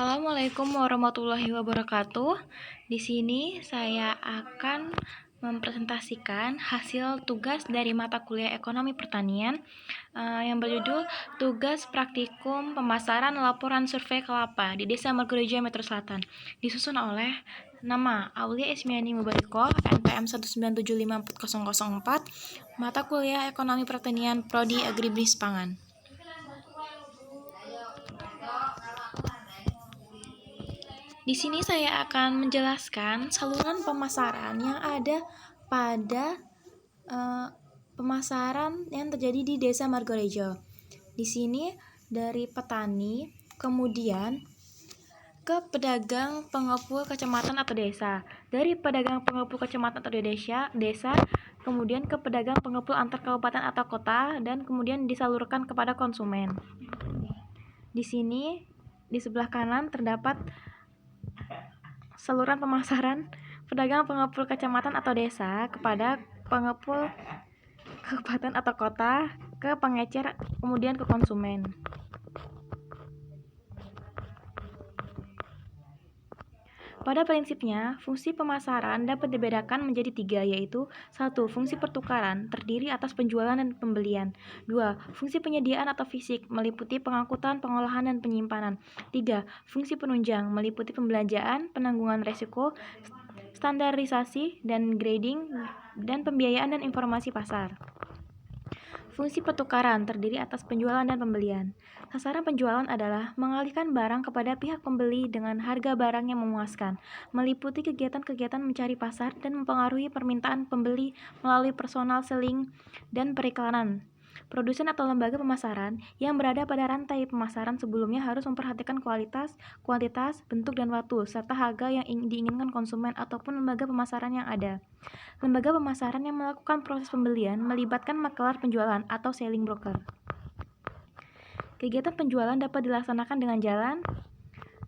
Assalamualaikum warahmatullahi wabarakatuh. Di sini saya akan mempresentasikan hasil tugas dari mata kuliah Ekonomi Pertanian yang berjudul Tugas Praktikum Pemasaran Laporan Survei Kelapa di Desa Margorejo, Metro Selatan, disusun oleh nama Aulia Ismiani Mubariko, NPM 1975404, mata kuliah Ekonomi Pertanian, Prodi Agribisnis Pangan. Di sini saya akan menjelaskan saluran pemasaran yang ada pada pemasaran yang terjadi di Desa Margorejo. Di sini dari petani, kemudian ke pedagang pengepul kecamatan atau desa. Dari pedagang pengepul kecamatan atau desa, kemudian ke pedagang pengepul antar kabupaten atau kota, dan kemudian disalurkan kepada konsumen. Di sini di sebelah kanan terdapat saluran pemasaran pedagang pengepul kecamatan atau desa kepada pengepul kabupaten atau kota, ke pengecer, kemudian ke konsumen. Pada prinsipnya, fungsi pemasaran dapat dibedakan menjadi 3, yaitu 1. Fungsi pertukaran, terdiri atas penjualan dan pembelian. 2. Fungsi penyediaan atau fisik, meliputi pengangkutan, pengolahan, dan penyimpanan. 3. Fungsi penunjang, meliputi pembelanjaan, penanggungan resiko, standarisasi dan grading, dan pembiayaan dan informasi pasar. Fungsi pertukaran terdiri atas penjualan dan pembelian. Sasaran penjualan adalah mengalihkan barang kepada pihak pembeli dengan harga barang yang memuaskan, meliputi kegiatan-kegiatan mencari pasar dan mempengaruhi permintaan pembeli melalui personal selling dan periklanan. Produsen atau lembaga pemasaran yang berada pada rantai pemasaran sebelumnya harus memperhatikan kualitas, kuantitas, bentuk, dan waktu, serta harga yang diinginkan konsumen ataupun lembaga pemasaran yang ada. Lembaga pemasaran yang melakukan proses pembelian melibatkan makelar penjualan atau selling broker. Kegiatan penjualan dapat dilaksanakan dengan jalan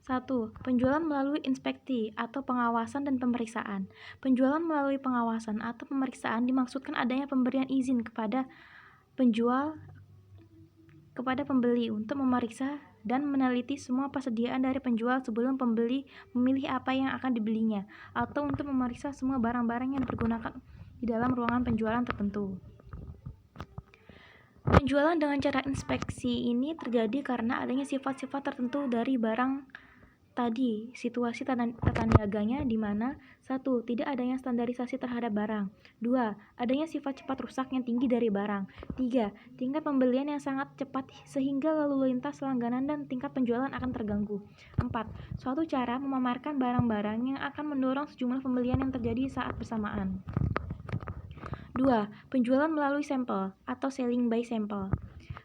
1. Penjualan melalui inspeksi atau pengawasan dan pemeriksaan. Penjualan melalui pengawasan atau pemeriksaan dimaksudkan adanya pemberian izin kepada penjual kepada pembeli untuk memeriksa dan meneliti semua persediaan dari penjual sebelum pembeli memilih apa yang akan dibelinya, atau untuk memeriksa semua barang-barang yang digunakan di dalam ruangan penjualan tertentu. Penjualan dengan cara inspeksi ini terjadi karena adanya sifat-sifat tertentu dari barang tadi, situasi tata niaganya di mana 1. Tidak adanya standarisasi terhadap barang. 2. Adanya sifat cepat rusak yang tinggi dari barang. 3. Tingkat pembelian yang sangat cepat sehingga lalu lintas langganan dan tingkat penjualan akan terganggu. 4. Suatu cara memamerkan barang-barang yang akan mendorong sejumlah pembelian yang terjadi saat bersamaan. 2. Penjualan melalui sampel atau selling by sample.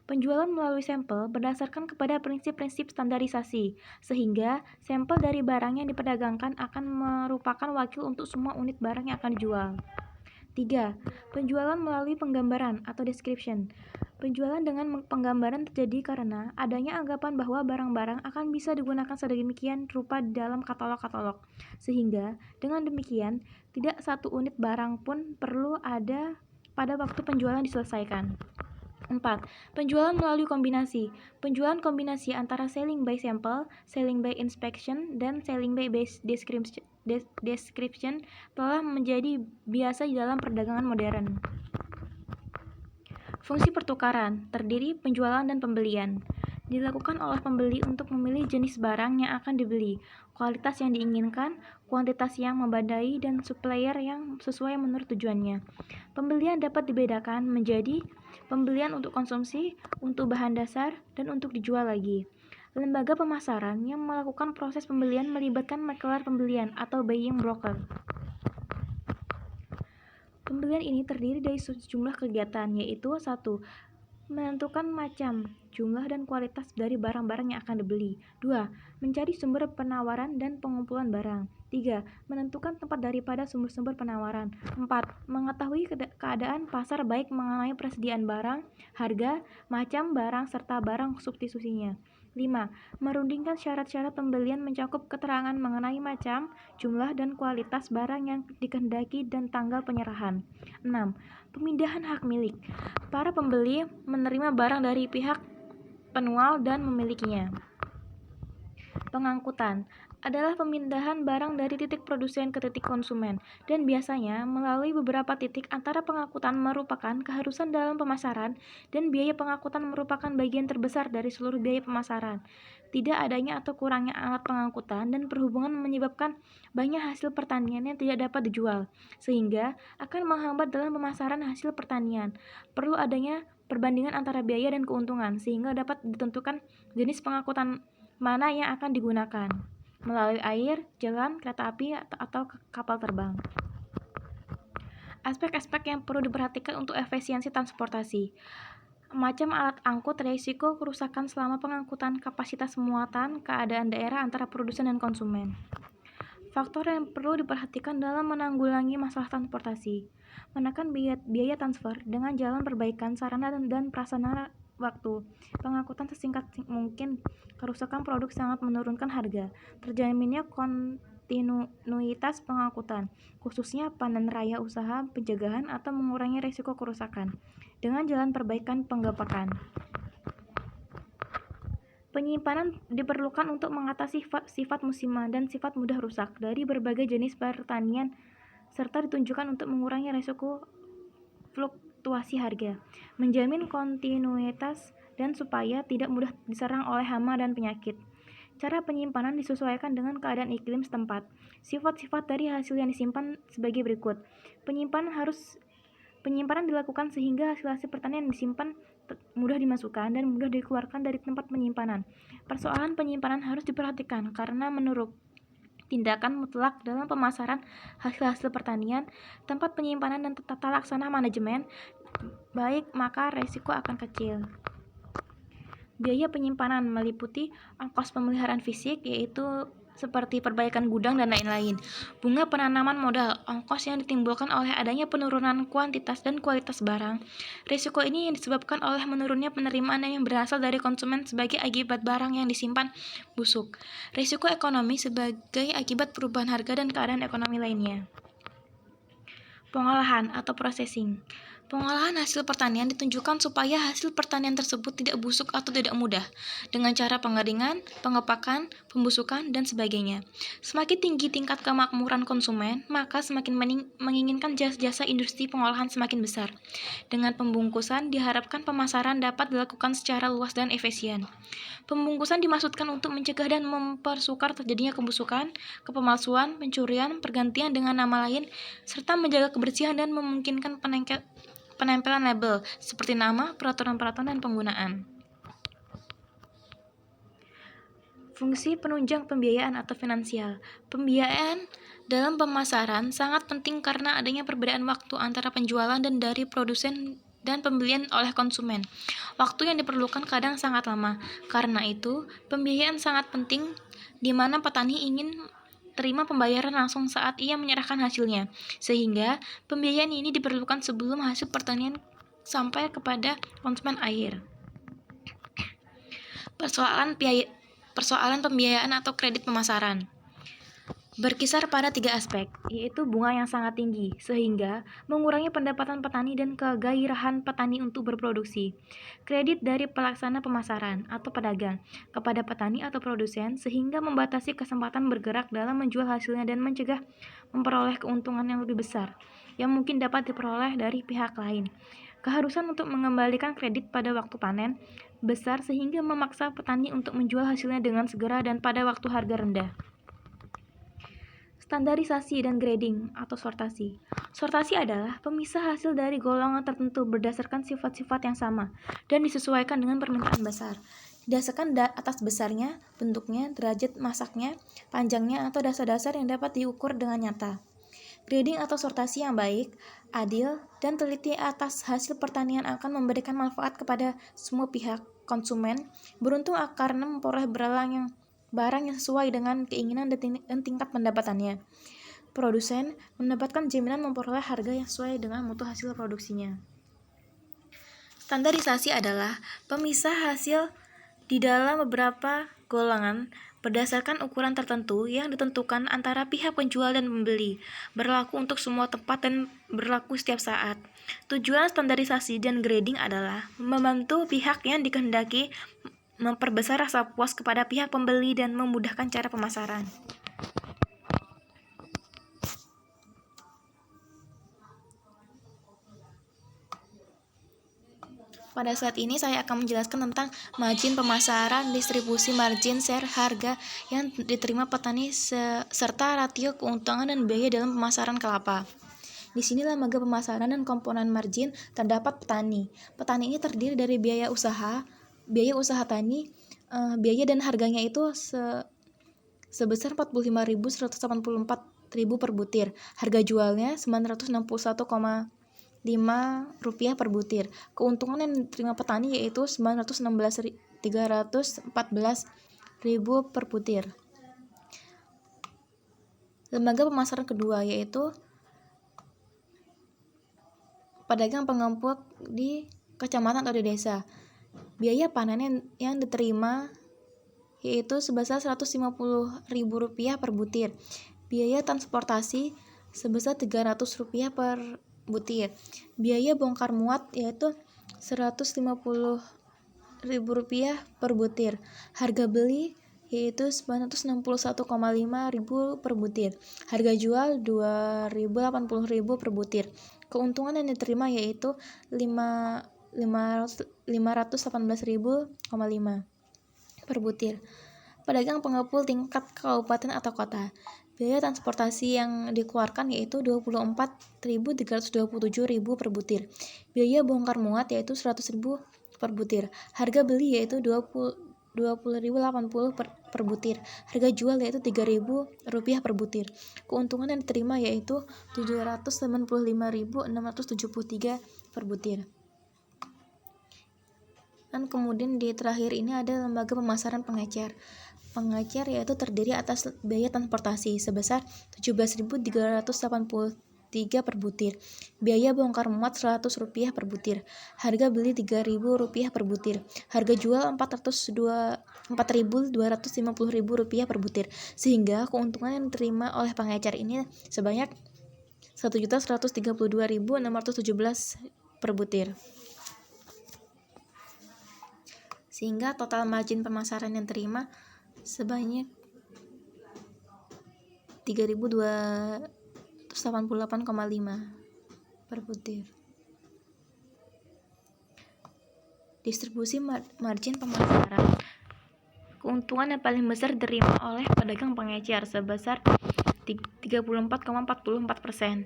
Penjualan melalui sampel berdasarkan kepada prinsip-prinsip standarisasi, sehingga sampel dari barang yang diperdagangkan akan merupakan wakil untuk semua unit barang yang akan dijual. 3. Penjualan melalui penggambaran atau description. Penjualan dengan penggambaran terjadi karena adanya anggapan bahwa barang-barang akan bisa digunakan sedemikian rupa di dalam katalog-katalog, sehingga dengan demikian tidak satu unit barang pun perlu ada pada waktu penjualan diselesaikan. 4. Penjualan melalui kombinasi. Penjualan kombinasi antara selling by sample, selling by inspection, dan selling by description telah menjadi biasa di dalam perdagangan modern. Fungsi pertukaran terdiri penjualan dan pembelian. Dilakukan oleh pembeli untuk memilih jenis barang yang akan dibeli, kualitas yang diinginkan, kuantitas yang memadai, dan supplier yang sesuai menurut tujuannya. Pembelian dapat dibedakan menjadi pembelian untuk konsumsi, untuk bahan dasar, dan untuk dijual lagi. Lembaga pemasaran yang melakukan proses pembelian melibatkan makelar pembelian atau buying broker. Pembelian ini terdiri dari sejumlah kegiatan, yaitu 1. Menentukan macam, jumlah, dan kualitas dari barang-barang yang akan dibeli. 2. Mencari sumber penawaran dan pengumpulan barang. 3. Menentukan tempat daripada sumber-sumber penawaran. 4. Mengetahui keadaan pasar baik mengenai persediaan barang, harga, macam barang, serta barang substitusinya. 5. Merundingkan syarat-syarat pembelian mencakup keterangan mengenai macam, jumlah, dan kualitas barang yang dikehendaki dan tanggal penyerahan. 6. Pemindahan hak milik. Para pembeli menerima barang dari pihak penual dan memilikinya. Pengangkutan adalah pemindahan barang dari titik produsen ke titik konsumen, dan biasanya melalui beberapa titik. Antara pengangkutan merupakan keharusan dalam pemasaran, dan biaya pengangkutan merupakan bagian terbesar dari seluruh biaya pemasaran. Tidak adanya atau kurangnya alat pengangkutan dan perhubungan menyebabkan banyak hasil pertanian yang tidak dapat dijual, sehingga akan menghambat dalam pemasaran hasil pertanian. Perlu adanya perbandingan antara biaya dan keuntungan, sehingga dapat ditentukan jenis pengangkutan mana yang akan digunakan, melalui air, jalan, kereta api, atau kapal terbang. Aspek-aspek yang perlu diperhatikan untuk efisiensi transportasi. Macam alat angkut, risiko kerusakan selama pengangkutan, kapasitas muatan, keadaan daerah antara produsen dan konsumen. Faktor yang perlu diperhatikan dalam menanggulangi masalah transportasi. Menekan biaya transfer dengan jalan perbaikan sarana dan prasarana waktu pengangkutan sesingkat mungkin. Kerusakan produk sangat menurunkan harga. Terjaminnya kontinuitas pengangkutan, khususnya panen raya usaha pencegahan atau mengurangi risiko kerusakan dengan jalan perbaikan penggepakan. Penyimpanan diperlukan untuk mengatasi sifat musiman dan sifat mudah rusak dari berbagai jenis pertanian, serta ditunjukkan untuk mengurangi risiko fluktuasi harga, menjamin kontinuitas, dan supaya tidak mudah diserang oleh hama dan penyakit. Cara penyimpanan disesuaikan dengan keadaan iklim setempat. Sifat-sifat dari hasil yang disimpan sebagai berikut. Penyimpanan dilakukan sehingga hasil-hasil pertanian yang disimpan mudah dimasukkan dan mudah dikeluarkan dari tempat penyimpanan. Persoalan penyimpanan harus diperhatikan karena menurut tindakan mutlak dalam pemasaran hasil-hasil pertanian, tempat penyimpanan dan tata laksana manajemen baik, maka risiko akan kecil. Biaya penyimpanan meliputi ongkos pemeliharaan fisik, yaitu seperti perbaikan gudang dan lain-lain. Bunga penanaman modal, ongkos yang ditimbulkan oleh adanya penurunan kuantitas dan kualitas barang. Risiko ini yang disebabkan oleh menurunnya penerimaan yang berasal dari konsumen sebagai akibat barang yang disimpan busuk. Risiko ekonomi sebagai akibat perubahan harga dan keadaan ekonomi lainnya. Pengolahan atau processing. Pengolahan hasil pertanian ditunjukkan supaya hasil pertanian tersebut tidak busuk atau tidak mudah, dengan cara pengeringan, pengepakan, pembusukan, dan sebagainya. Semakin tinggi tingkat kemakmuran konsumen, maka semakin menginginkan jasa-jasa industri pengolahan semakin besar. Dengan pembungkusan, diharapkan pemasaran dapat dilakukan secara luas dan efisien. Pembungkusan dimaksudkan untuk mencegah dan mempersukar terjadinya kebusukan, kepemalsuan, pencurian, pergantian dengan nama lain, serta menjaga kebersihan dan memungkinkan penempelan label seperti nama, peraturan-peraturan, dan penggunaan. Fungsi penunjang pembiayaan atau finansial. Pembiayaan dalam pemasaran sangat penting karena adanya perbedaan waktu antara penjualan dan dari produsen dan pembelian oleh konsumen. Waktu yang diperlukan kadang sangat lama. Karena itu, pembiayaan sangat penting di mana petani ingin terima pembayaran langsung saat ia menyerahkan hasilnya, sehingga pembiayaan ini diperlukan sebelum hasil pertanian sampai kepada konsumen akhir. Persoalan pembiayaan atau kredit pemasaran berkisar pada 3 aspek, yaitu bunga yang sangat tinggi, sehingga mengurangi pendapatan petani dan kegairahan petani untuk berproduksi. Kredit dari pelaksana pemasaran atau pedagang kepada petani atau produsen, sehingga membatasi kesempatan bergerak dalam menjual hasilnya dan mencegah memperoleh keuntungan yang lebih besar, yang mungkin dapat diperoleh dari pihak lain. Keharusan untuk mengembalikan kredit pada waktu panen besar sehingga memaksa petani untuk menjual hasilnya dengan segera dan pada waktu harga rendah. Standarisasi dan grading atau sortasi. Sortasi adalah pemisah hasil dari golongan tertentu berdasarkan sifat-sifat yang sama dan disesuaikan dengan permintaan pasar. Didasarkan atas besarnya, bentuknya, derajat masaknya, panjangnya, atau dasar-dasar yang dapat diukur dengan nyata. Grading atau sortasi yang baik, adil, dan teliti atas hasil pertanian akan memberikan manfaat kepada semua pihak. Konsumen beruntung karena memperoleh barang yang sesuai dengan keinginan dan tingkat pendapatannya. Produsen mendapatkan jaminan memperoleh harga yang sesuai dengan mutu hasil produksinya. Standarisasi adalah pemisah hasil di dalam beberapa golongan berdasarkan ukuran tertentu yang ditentukan antara pihak penjual dan pembeli, berlaku untuk semua tempat dan berlaku setiap saat. Tujuan standarisasi dan grading adalah membantu pihak yang dikehendaki memperbesar rasa puas kepada pihak pembeli dan memudahkan cara pemasaran. Pada saat ini saya akan menjelaskan tentang margin pemasaran, distribusi margin, share, harga yang diterima petani, serta rasio keuntungan dan biaya dalam pemasaran kelapa. Di sini lembaga pemasaran dan komponen margin terdapat petani. Petani ini terdiri dari biaya usaha tani, biaya dan harganya itu sebesar 45.184.000 per butir. Harga jualnya 961,5 Rp5 per butir. Keuntungan yang diterima petani yaitu 314.000 per butir. Lembaga pemasaran kedua yaitu pedagang pengepul di kecamatan atau di desa. Biaya panen yang diterima yaitu sebesar Rp150.000 per butir. Biaya transportasi sebesar Rp300 per butir. Biaya bongkar muat yaitu Rp150.000 per butir. Harga beli yaitu 961,5 per butir. Harga jual Rp2.080.000 per butir. Keuntungan yang diterima yaitu 518.000,5 per butir. Pedagang pengepul tingkat kabupaten atau kota. Biaya transportasi yang dikeluarkan yaitu Rp24.327.000 per butir. Biaya bongkar muat yaitu Rp100.000 per butir. Harga beli yaitu Rp20.080 per butir. Harga jual yaitu Rp3.000 per butir. Keuntungan yang diterima yaitu Rp785.673 per butir. Dan kemudian di terakhir ini ada lembaga pemasaran pengecer. Pengecer yaitu terdiri atas biaya transportasi sebesar Rp17.383 per butir. Biaya bongkar muat Rp100 per butir. Harga beli Rp3.000 per butir. Harga jual Rp4.250.000 per butir. Sehingga keuntungan yang diterima oleh pengecer ini sebanyak Rp1.132.617 per butir. Sehingga total margin pemasaran yang terima sebanyak 3.288,5 per butir. Distribusi margin pemasaran. Keuntungan yang paling besar diterima oleh pedagang pengecer sebesar 34,44%.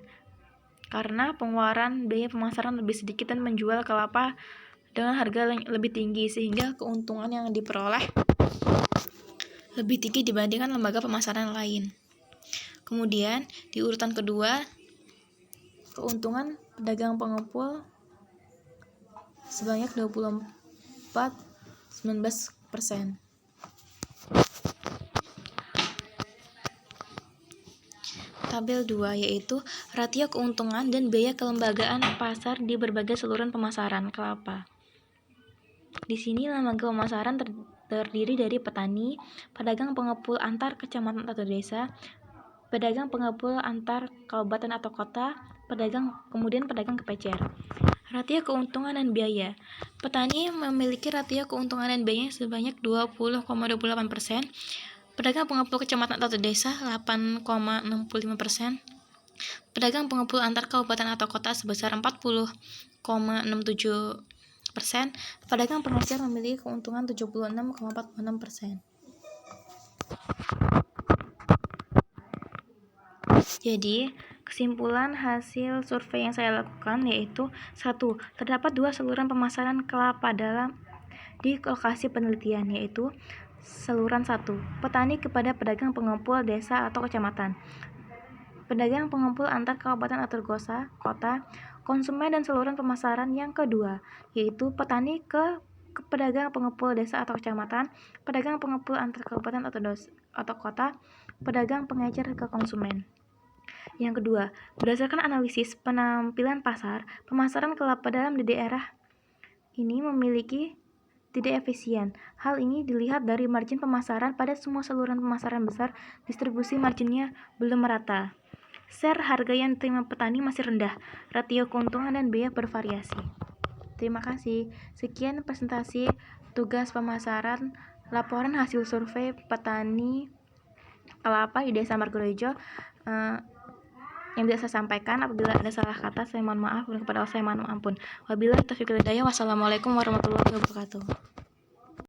Karena pengeluaran biaya pemasaran lebih sedikit dan menjual kelapa dengan harga yang lebih tinggi, sehingga keuntungan yang diperoleh lebih tinggi dibandingkan lembaga pemasaran lain. Kemudian di urutan kedua, keuntungan pedagang pengepul sebanyak 24,19%. Tabel 2 yaitu rasio keuntungan dan biaya kelembagaan pasar di berbagai saluran pemasaran kelapa. Di sini lembaga pemasaran terdiri dari petani, pedagang pengepul antar kecamatan atau desa, pedagang pengepul antar kabupaten atau kota, kemudian pedagang kepecer. Rasio keuntungan dan biaya. Petani memiliki rasio keuntungan dan biaya sebanyak 20,28%. Pedagang pengepul kecamatan atau desa 8,65%. Pedagang pengepul antar kabupaten atau kota sebesar 40,67%. Pedagang pengecer memiliki keuntungan 76,46%. Jadi, kesimpulan hasil survei yang saya lakukan yaitu 1. Terdapat 2 saluran pemasaran kelapa di lokasi penelitian, yaitu saluran 1. Petani kepada pedagang pengepul desa atau kecamatan. Pedagang pengepul antar kabupaten atau kota. Konsumen dan saluran pemasaran yang kedua, yaitu petani ke pedagang pengepul desa atau kecamatan, pedagang pengepul antar kabupaten atau kota, pedagang pengecer ke konsumen. Yang kedua, berdasarkan analisis penampilan pasar, pemasaran kelapa dalam di daerah ini memiliki tidak efisien. Hal ini dilihat dari margin pemasaran pada semua saluran pemasaran besar, distribusi marginnya belum merata. Share harga yang diterima petani masih rendah, rasio keuntungan dan biaya bervariasi. Terima kasih. Sekian presentasi tugas pemasaran laporan hasil survei petani kelapa di Desa Margorejo. Yang bisa saya sampaikan, apabila ada salah kata saya mohon maaf, dan kepada Allah saya mohon ampun. Wabillahi taufiq wal hidayah. Wassalamualaikum warahmatullahi wabarakatuh.